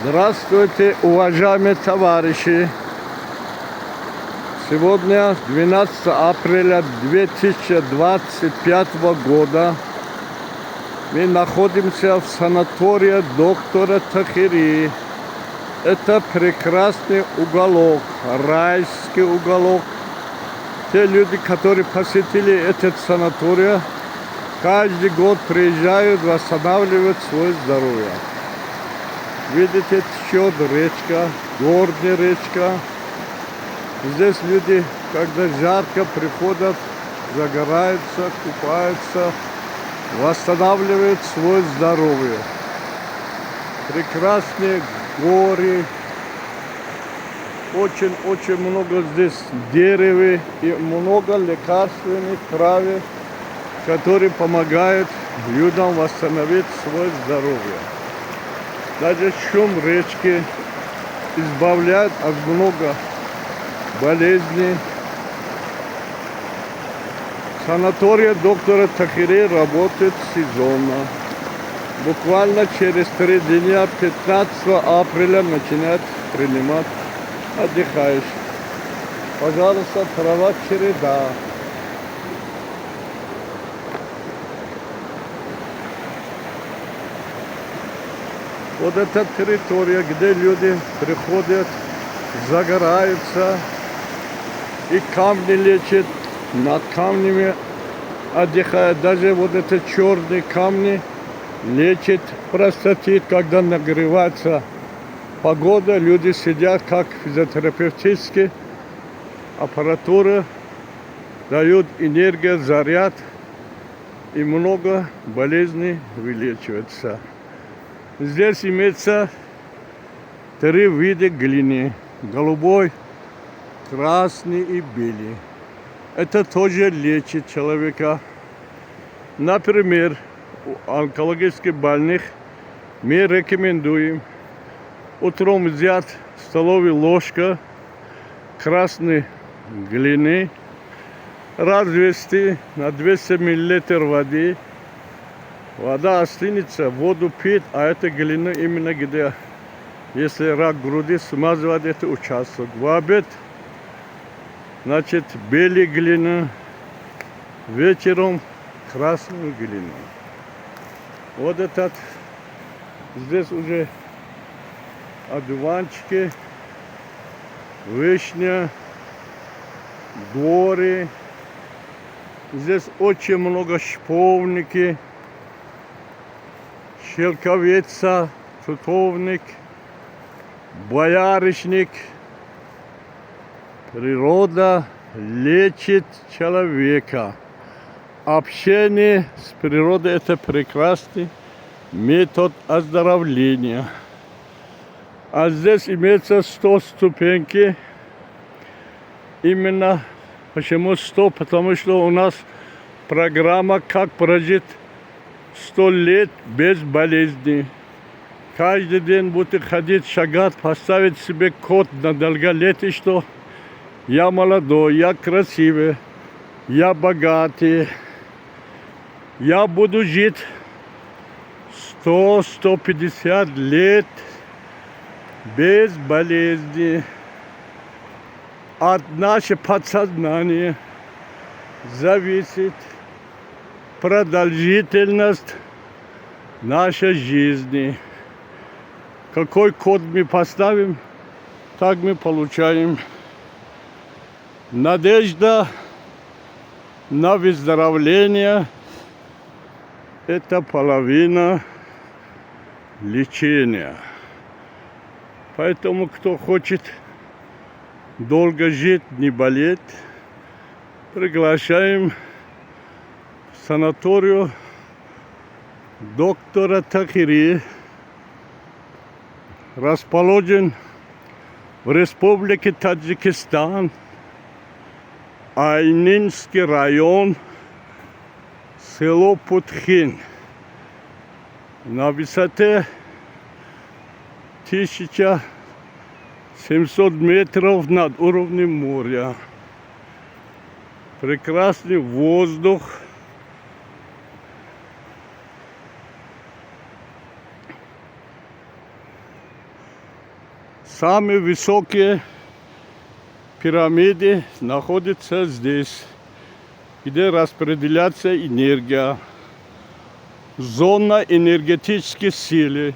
Здравствуйте, уважаемые товарищи! Сегодня 12 апреля 2025 года. Мы находимся в санатории доктора Тахири. Это прекрасный уголок, райский уголок. Те люди, которые посетили этот санаторий, каждый год приезжают, восстанавливают свое здоровье. Видите, течет речка, горная речка. Здесь люди, когда жарко, приходят, загораются, купаются, восстанавливают свое здоровье. Прекрасные горы. Очень много здесь деревьев и много лекарственных трав, которые помогают людям восстановить свое здоровье. Даже шум речки избавляет от много болезней. Санаторий доктора Тахири работает сезонно. Буквально через 3 дня, 15 апреля, начинает принимать отдыхающих. Пожалуйста, трава череда. Вот эта территория, где люди приходят, загораются и камни лечат, над камнями отдыхают. Даже вот эти черные камни лечат простатит, когда нагревается погода. Люди сидят как физиотерапевтические аппаратуры, дают энергию, заряд, и много болезней вылечивается. Здесь имеется 3 вида глины: голубой, красный и белый. Это тоже лечит человека. Например, у онкологических больных мы рекомендуем утром взять столовую ложку красной глины, развести на 200 мл воды. Вода остынется, воду пить, а это глина именно где, если рак груди, смазывать этот участок. В обед, значит, белая глина, вечером красную глину. Вот этот, здесь уже одуванчики, вишня, горы. Здесь очень много шиповники, шелковица, тутовник, боярышник. Природа лечит человека. Общение с природой – это прекрасный метод оздоровления. А здесь имеется 100 ступеньки. Именно почему 100? Потому что у нас программа «Как прожить 100 лет без болезней». Каждый день будете ходить, шагать, поставить себе код на долголетие, что я молодой, я красивый, я богатый, я буду жить 100-150 лет без болезни. От нашего подсознания зависит продолжительность нашей жизни. Какой код мы поставим, так мы получаем. Надежда на выздоровление – это половина лечения. Поэтому, кто хочет долго жить, не болеть, приглашаем в санаторию доктора Тахири. Расположен в Республике Таджикистан, Айнинский район, село Путхин, на высоте 1700 метров над уровнем моря. Прекрасный воздух, Самые высокие пирамиды находятся здесь, где распределяется энергия. Зона энергетической силы.